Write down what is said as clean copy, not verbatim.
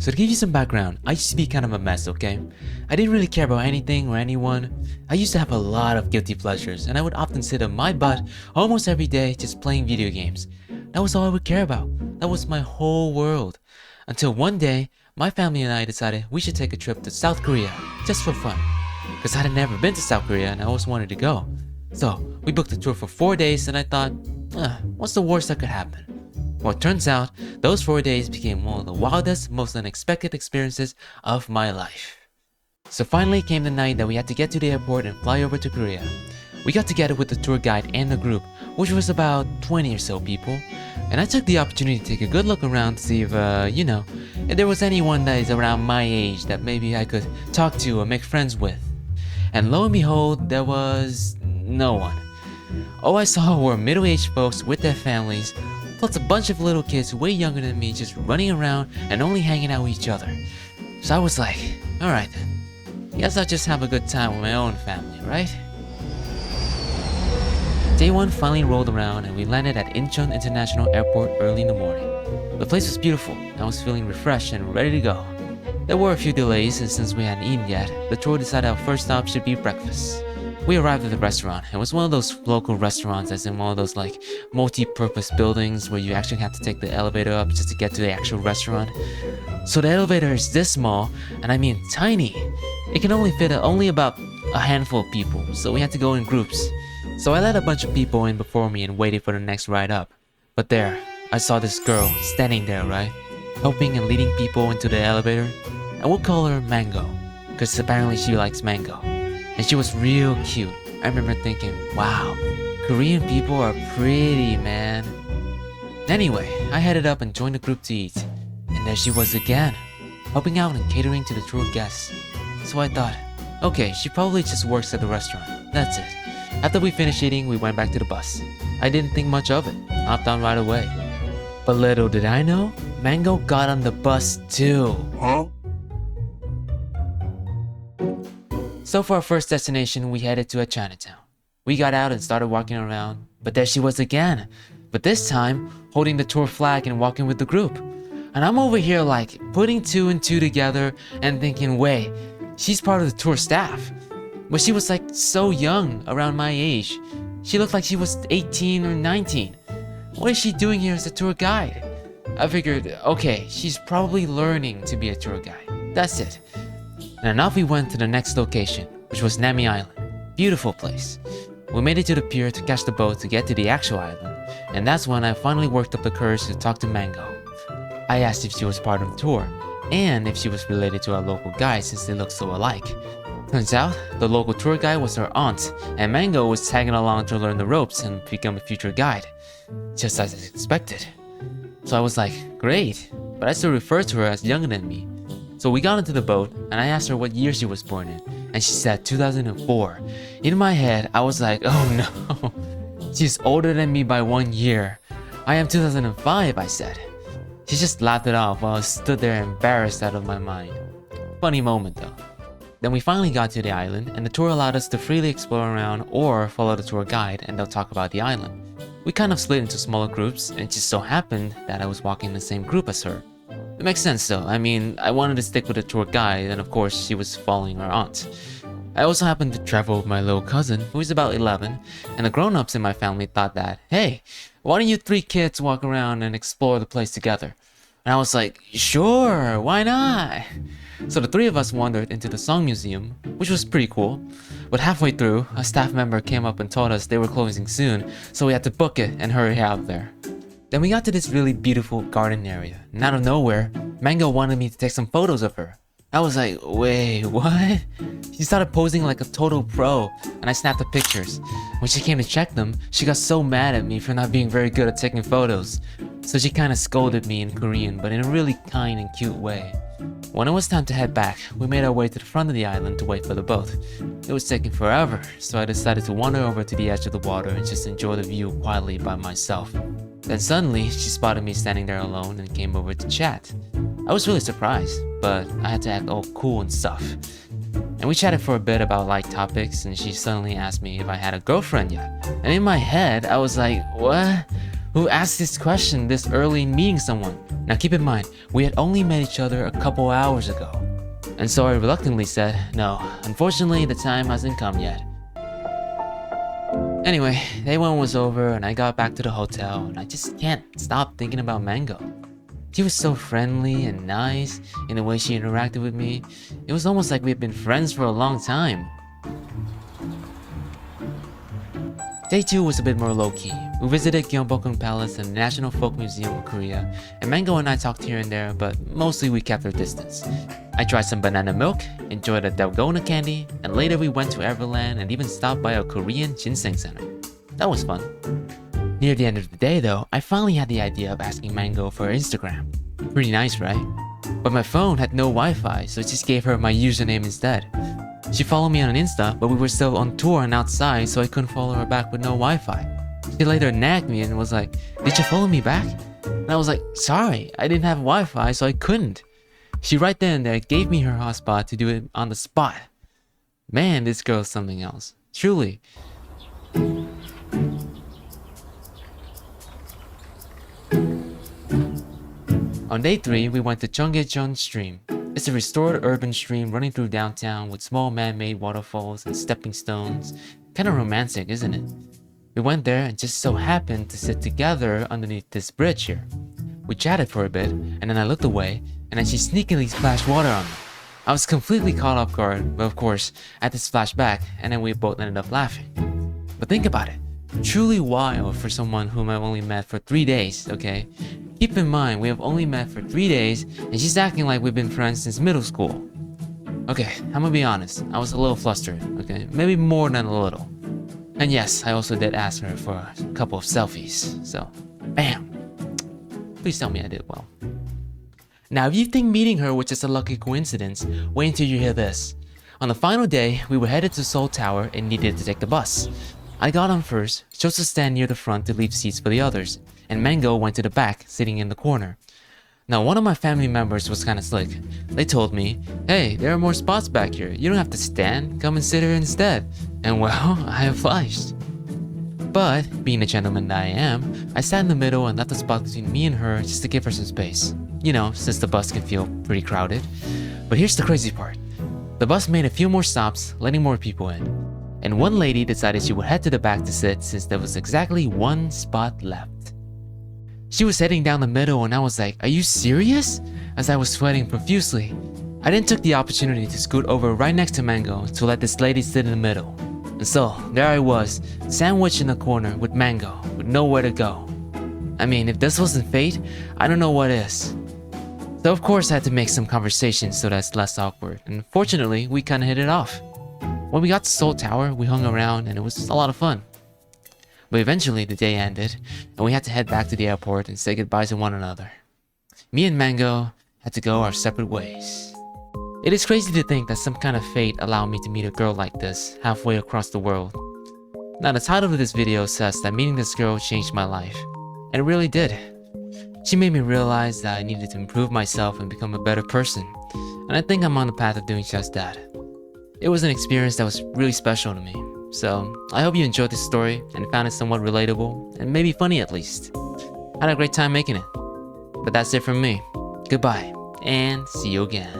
So to give you some background, I used to be kind of a mess, okay? I didn't really care about anything or anyone. I used to have a lot of guilty pleasures, and I would often sit on my butt almost every day just playing video games. That was all I would care about. That was my whole world. Until one day, my family and I decided we should take a trip to South Korea, just for fun. Because I had never been to South Korea and I always wanted to go. So, we booked a tour for 4 days and I thought, what's the worst that could happen? Well, it turns out, those 4 days became one of the wildest, most unexpected experiences of my life. So finally came the night that we had to get to the airport and fly over to Korea. We got together with the tour guide and the group, which was about 20 or so people, and I took the opportunity to take a good look around to see if there was anyone that is around my age that maybe I could talk to or make friends with. And lo and behold, there was no one. All I saw were middle-aged folks with their families, plus a bunch of little kids way younger than me just running around and only hanging out with each other. So I was like, alright then, guess I'll just have a good time with my own family, right? Day 1 finally rolled around and we landed at Incheon International Airport early in the morning. The place was beautiful and I was feeling refreshed and ready to go. There were a few delays and since we hadn't eaten yet, the tour decided our first stop should be breakfast. We arrived at the restaurant. It was one of those local restaurants, as in one of those like multi-purpose buildings where you actually have to take the elevator up just to get to the actual restaurant. So the elevator is this small, and I mean tiny. It can only fit only about a handful of people, so we had to go in groups. So I let a bunch of people in before me and waited for the next ride up. But there, I saw this girl standing there, right? Helping and leading people into the elevator. And we'll call her Mango, because apparently she likes mango. And she was real cute. I remember thinking, wow, Korean people are pretty, man. Anyway, I headed up and joined the group to eat. And there she was again, helping out and catering to the tour guests. So I thought, okay, she probably just works at the restaurant. That's it. After we finished eating, we went back to the bus. I didn't think much of it, hopped on right away. But little did I know, Mango got on the bus too. Huh? So for our first destination, we headed to a Chinatown. We got out and started walking around, but there she was again. But this time, holding the tour flag and walking with the group. And I'm over here like, putting 2 and 2 together and thinking, wait, she's part of the tour staff. But she was like so young, around my age. She looked like she was 18 or 19. What is she doing here as a tour guide? I figured, okay, she's probably learning to be a tour guide. That's it. And off we went to the next location, which was Nami Island. Beautiful place. We made it to the pier to catch the boat to get to the actual island, and that's when I finally worked up the courage to talk to Mango. I asked if she was part of the tour, and if she was related to our local guide since they looked so alike. Turns out, the local tour guide was her aunt, and Mango was tagging along to learn the ropes and become a future guide. Just as I expected. So I was like, great, but I still refer to her as younger than me. So we got into the boat, and I asked her what year she was born in, and she said 2004. In my head, I was like, oh no, she's older than me by 1 year. I am 2005, I said. She just laughed it off while I stood there embarrassed out of my mind. Funny moment though. Then we finally got to the island, and the tour allowed us to freely explore around or follow the tour guide and they'll talk about the island. We kind of split into smaller groups, and it just so happened that I was walking in the same group as her. It makes sense though. I mean, I wanted to stick with the tour guide, and of course she was following her aunt. I also happened to travel with my little cousin, who is about 11, and the grown-ups in my family thought that, hey, why don't you 3 kids walk around and explore the place together? And I was like, sure, why not? So the 3 of us wandered into the Song Museum, which was pretty cool. But halfway through, a staff member came up and told us they were closing soon, so we had to book it and hurry out there. Then we got to this really beautiful garden area, and out of nowhere, Mango wanted me to take some photos of her. I was like, wait, what? She started posing like a total pro, and I snapped the pictures. When she came to check them, she got so mad at me for not being very good at taking photos. So she kinda scolded me in Korean, but in a really kind and cute way. When it was time to head back, we made our way to the front of the island to wait for the boat. It was taking forever, so I decided to wander over to the edge of the water and just enjoy the view quietly by myself. Then suddenly, she spotted me standing there alone and came over to chat. I was really surprised, but I had to act all cool and stuff. And we chatted for a bit about light topics, and she suddenly asked me if I had a girlfriend yet. And in my head, I was like, what? Who asked this question this early in meeting someone? Now keep in mind, we had only met each other a couple hours ago. And so I reluctantly said, no, unfortunately the time hasn't come yet. Anyway, day one was over and I got back to the hotel and I just can't stop thinking about Mango. She was so friendly and nice in the way she interacted with me. It was almost like we had been friends for a long time. Day 2 was a bit more low-key. We visited Gyeongbokgung Palace and the National Folk Museum of Korea, and Mango and I talked here and there, but mostly we kept our distance. I tried some banana milk, enjoyed a dalgona candy, and later we went to Everland and even stopped by a Korean ginseng center. That was fun. Near the end of the day though, I finally had the idea of asking Mango for her Instagram. Pretty nice, right? But my phone had no Wi-Fi, so I just gave her my username instead. She followed me on Insta, but we were still on tour and outside, so I couldn't follow her back with no Wi-Fi. She later nagged me and was like, "Did you follow me back?" And I was like, "Sorry, I didn't have Wi-Fi, so I couldn't." She right then and there gave me her hotspot to do it on the spot. Man, this girl's something else. Truly. On day 3, we went to Cheonggyecheon Stream. It's a restored urban stream running through downtown with small man-made waterfalls and stepping stones. Kinda romantic, isn't it? We went there and just so happened to sit together underneath this bridge here. We chatted for a bit, and then I looked away, and then she sneakily splashed water on me. I was completely caught off guard, but of course, I had to splash back, and then we both ended up laughing. But think about it. Truly wild for someone whom I've only met for 3 days, okay? Keep in mind, we have only met for 3 days, and she's acting like we've been friends since middle school. Okay, I'm gonna be honest, I was a little flustered, okay? Maybe more than a little. And yes, I also did ask her for a couple of selfies, so bam! Please tell me I did well. Now, if you think meeting her was just a lucky coincidence, wait until you hear this. On the final day, we were headed to Seoul Tower and needed to take the bus. I got on first, chose to stand near the front to leave seats for the others, and Mango went to the back, sitting in the corner. Now, one of my family members was kinda slick. They told me, "Hey, there are more spots back here. You don't have to stand, come and sit here instead." And well, I obliged. But, being the gentleman that I am, I sat in the middle and left a spot between me and her just to give her some space. You know, since the bus can feel pretty crowded. But here's the crazy part. The bus made a few more stops, letting more people in. And one lady decided she would head to the back to sit since there was exactly one spot left. She was heading down the middle and I was like, "Are you serious?" As I was sweating profusely. I then took the opportunity to scoot over right next to Mango to let this lady sit in the middle. And so, there I was, sandwiched in the corner with Mango, with nowhere to go. I mean, if this wasn't fate, I don't know what is. So of course I had to make some conversation so that's less awkward, and fortunately, we kinda hit it off. When we got to Seoul Tower, we hung around and it was a lot of fun. But eventually the day ended, and we had to head back to the airport and say goodbye to one another. Me and Mango had to go our separate ways. It is crazy to think that some kind of fate allowed me to meet a girl like this halfway across the world. Now the title of this video says that meeting this girl changed my life, and it really did. She made me realize that I needed to improve myself and become a better person, and I think I'm on the path of doing just that. It was an experience that was really special to me, so I hope you enjoyed this story and found it somewhat relatable and maybe funny at least. I had a great time making it. But that's it from me. Goodbye, and see you again.